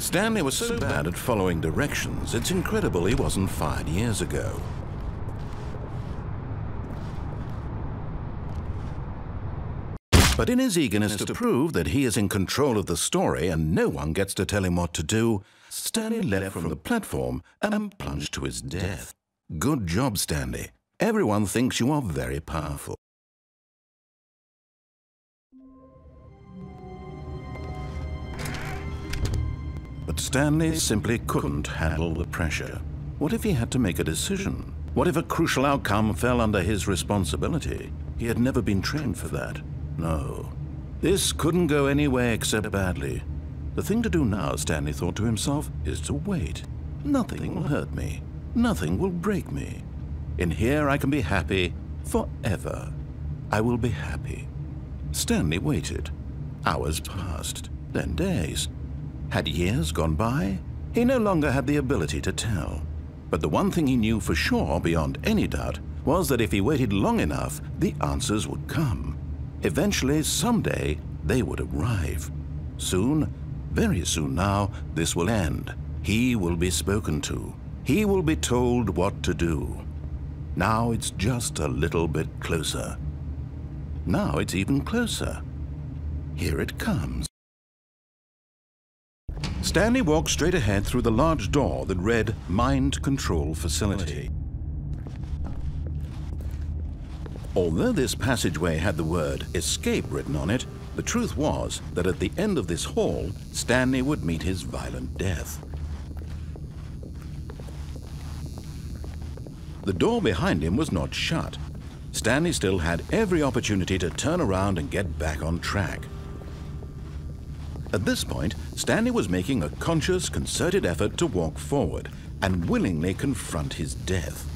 Stanley was so bad at following directions, it's incredible he wasn't fired years ago. But in his eagerness to prove that he is in control of the story and no one gets to tell him what to do, Stanley leapt from the platform and plunged to his death. Good job, Stanley. Everyone thinks you are very powerful. But Stanley simply couldn't handle the pressure. What if he had to make a decision? What if a crucial outcome fell under his responsibility? He had never been trained for that. No, this couldn't go any way except badly. The thing to do now, Stanley thought to himself, is to wait. Nothing will hurt me. Nothing will break me. In here I can be happy forever. I will be happy. Stanley waited. Hours passed, then days. Had years gone by? He no longer had the ability to tell. But the one thing he knew for sure, beyond any doubt, was that if he waited long enough, the answers would come. Eventually, someday, they would arrive. Soon, very soon now, this will end. He will be spoken to. He will be told what to do. Now it's just a little bit closer. Now it's even closer. Here it comes. Stanley walked straight ahead through the large door that read Mind Control Facility. Although this passageway had the word Escape written on it, the truth was that at the end of this hall, Stanley would meet his violent death. The door behind him was not shut. Stanley still had every opportunity to turn around and get back on track. At this point, Stanley was making a conscious, concerted effort to walk forward and willingly confront his death.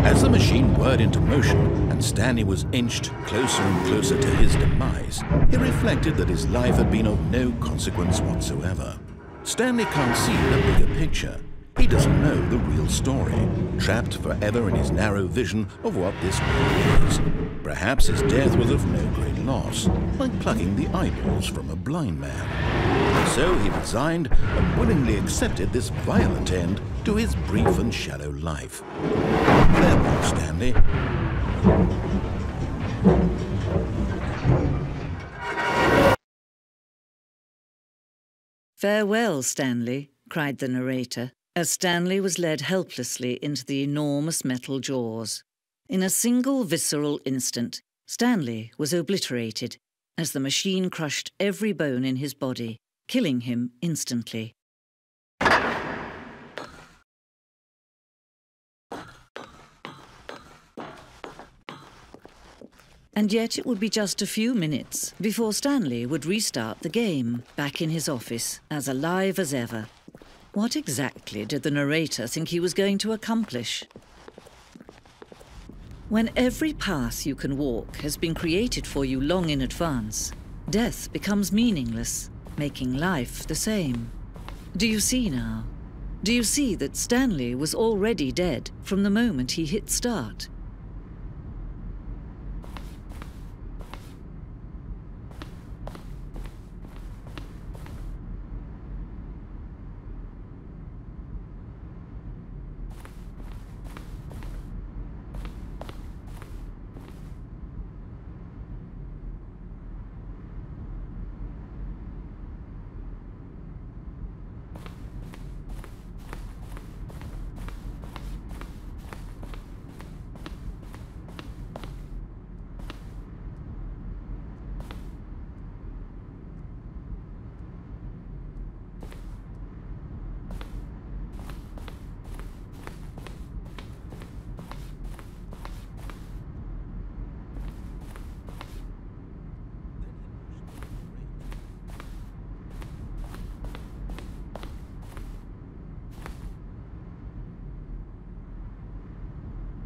As the machine whirred into motion and Stanley was inched closer and closer to his demise, he reflected that his life had been of no consequence whatsoever. Stanley can't see the bigger picture. He doesn't know the real story, trapped forever in his narrow vision of what this world is. Perhaps his death was of no great loss, like plucking the eyeballs from a blind man. So he resigned and willingly accepted this violent end to his brief and shallow life. Farewell, Stanley. "Farewell, Stanley," cried the narrator, as Stanley was led helplessly into the enormous metal jaws. In a single visceral instant, Stanley was obliterated as the machine crushed every bone in his body, killing him instantly. And yet it would be just a few minutes before Stanley would restart the game, back in his office, as alive as ever. What exactly did the narrator think he was going to accomplish? When every path you can walk has been created for you long in advance, death becomes meaningless, making life the same. Do you see now? Do you see that Stanley was already dead from the moment he hit start?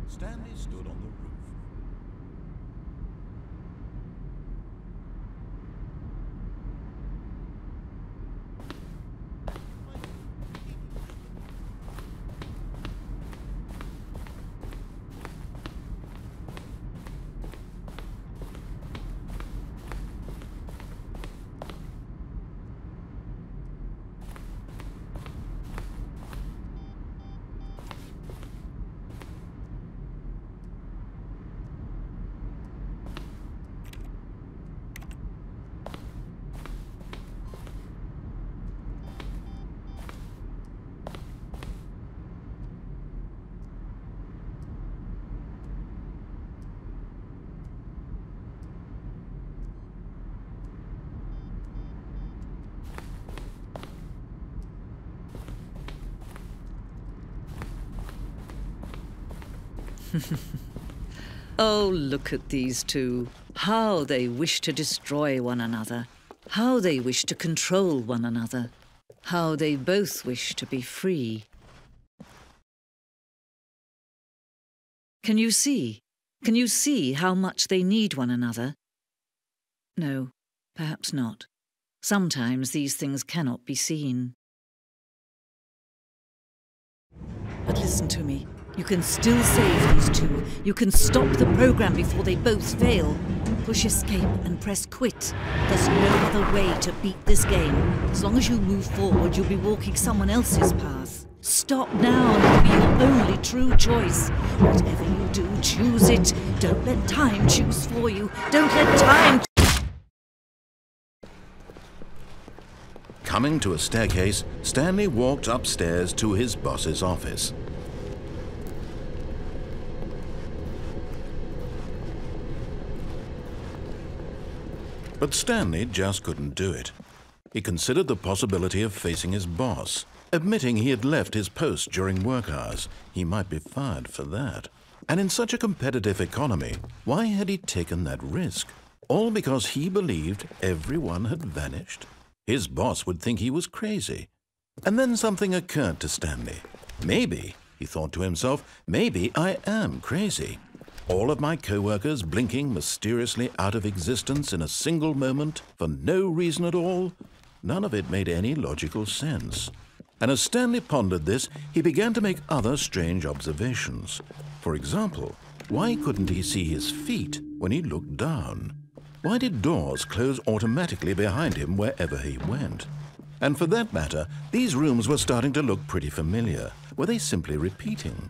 Stanley stood on the roof. Oh, look at these two. How they wish to destroy one another. How they wish to control one another. How they both wish to be free. Can you see? Can you see how much they need one another? No, perhaps not. Sometimes these things cannot be seen. But listen to me. You can still save these two. You can stop the program before they both fail. Push escape and press quit. There's no other way to beat this game. As long as you move forward, you'll be walking someone else's path. Stop now and it'll be your only true choice. Whatever you do, choose it. Don't let time choose for you. Don't let time... Coming to a staircase, Stanley walked upstairs to his boss's office. But Stanley just couldn't do it. He considered the possibility of facing his boss. Admitting he had left his post during work hours, he might be fired for that. And in such a competitive economy, why had he taken that risk? All because he believed everyone had vanished? His boss would think he was crazy. And then something occurred to Stanley. Maybe, he thought to himself, maybe I am crazy. All of my co-workers blinking mysteriously out of existence in a single moment for no reason at all? None of it made any logical sense. And as Stanley pondered this, he began to make other strange observations. For example, why couldn't he see his feet when he looked down? Why did doors close automatically behind him wherever he went? And for that matter, these rooms were starting to look pretty familiar. Were they simply repeating?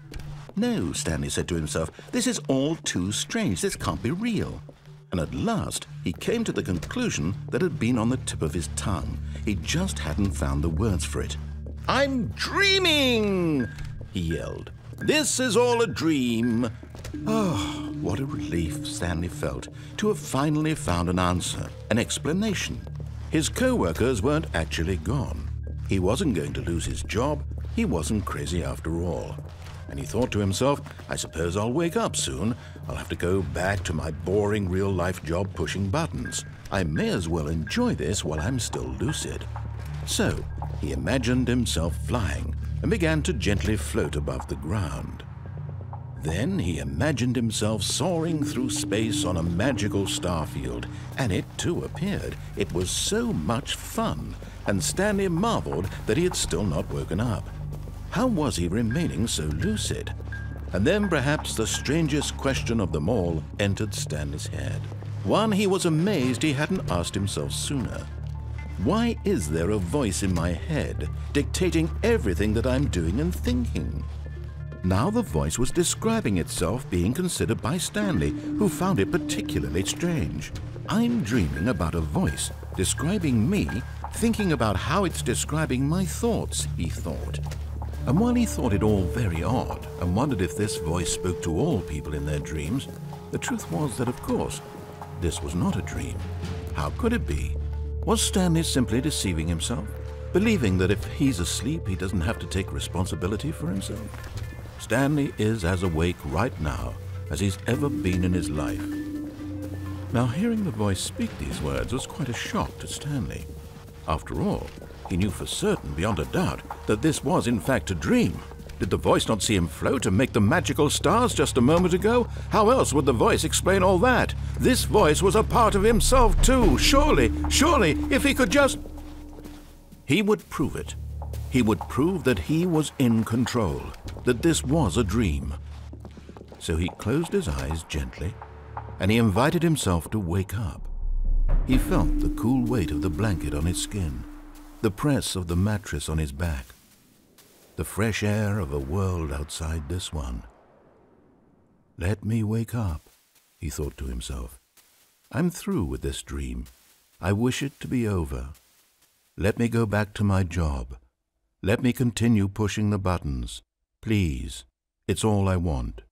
No, Stanley said to himself, this is all too strange. This can't be real. And at last, he came to the conclusion that had been on the tip of his tongue. He just hadn't found the words for it. I'm dreaming, he yelled. This is all a dream. Oh, what a relief Stanley felt to have finally found an answer, an explanation. His co-workers weren't actually gone. He wasn't going to lose his job. He wasn't crazy after all. And he thought to himself, I suppose I'll wake up soon. I'll have to go back to my boring real-life job pushing buttons. I may as well enjoy this while I'm still lucid. So he imagined himself flying and began to gently float above the ground. Then he imagined himself soaring through space on a magical starfield, and it too appeared. It was so much fun, and Stanley marveled that he had still not woken up. How was he remaining so lucid? And then perhaps the strangest question of them all entered Stanley's head. One he was amazed he hadn't asked himself sooner. Why is there a voice in my head dictating everything that I'm doing and thinking? Now the voice was describing itself being considered by Stanley, who found it particularly strange. I'm dreaming about a voice describing me, thinking about how it's describing my thoughts, he thought. And while he thought it all very odd and wondered if this voice spoke to all people in their dreams, the truth was that, of course, this was not a dream. How could it be? Was Stanley simply deceiving himself, believing that if he's asleep, he doesn't have to take responsibility for himself? Stanley is as awake right now as he's ever been in his life. Now, hearing the voice speak these words was quite a shock to Stanley. After all, he knew for certain, beyond a doubt, that this was in fact a dream. Did the voice not see him float and make the magical stars just a moment ago? How else would the voice explain all that? This voice was a part of himself too. Surely, if he could just... He would prove it. He would prove that he was in control, that this was a dream. So he closed his eyes gently, and he invited himself to wake up. He felt the cool weight of the blanket on his skin, the press of the mattress on his back, the fresh air of a world outside this one. Let me wake up, he thought to himself. I'm through with this dream. I wish it to be over. Let me go back to my job. Let me continue pushing the buttons. Please, it's all I want.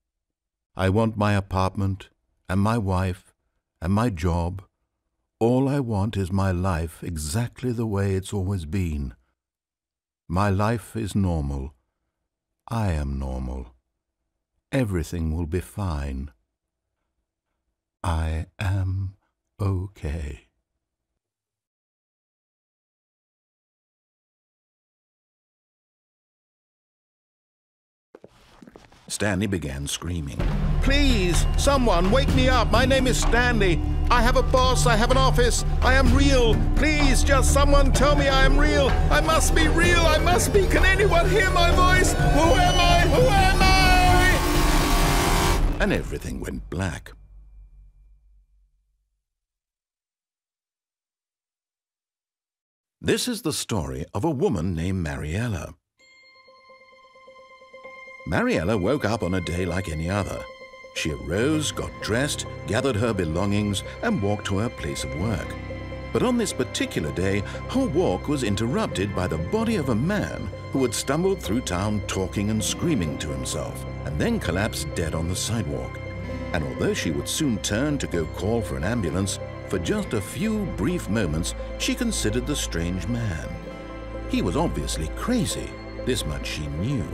I want my apartment, and my wife, and my job. All I want is my life exactly the way it's always been. My life is normal. I am normal. Everything will be fine. I am okay. Stanley began screaming. Please, someone, wake me up. My name is Stanley. I have a boss. I have an office. I am real. Please, just someone tell me I am real. I must be real. I must be. Can anyone hear my voice? Who am I? Who am I? And everything went black. This is the story of a woman named Mariella. Mariella woke up on a day like any other. She arose, got dressed, gathered her belongings, and walked to her place of work. But on this particular day, her walk was interrupted by the body of a man who had stumbled through town talking and screaming to himself, and then collapsed dead on the sidewalk. And although she would soon turn to go call for an ambulance, for just a few brief moments she considered the strange man. He was obviously crazy, this much she knew.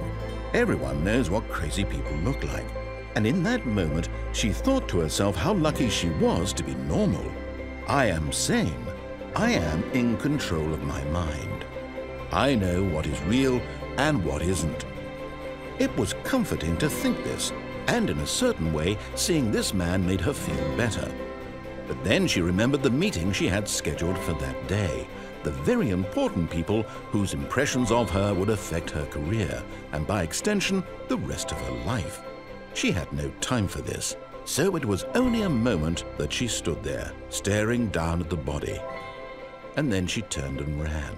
Everyone knows what crazy people look like. And in that moment, she thought to herself how lucky she was to be normal. I am sane. I am in control of my mind. I know what is real and what isn't. It was comforting to think this, and in a certain way, seeing this man made her feel better. But then she remembered the meeting she had scheduled for that day. The very important people whose impressions of her would affect her career, and by extension, the rest of her life. She had no time for this, so it was only a moment that she stood there, staring down at the body. And then she turned and ran.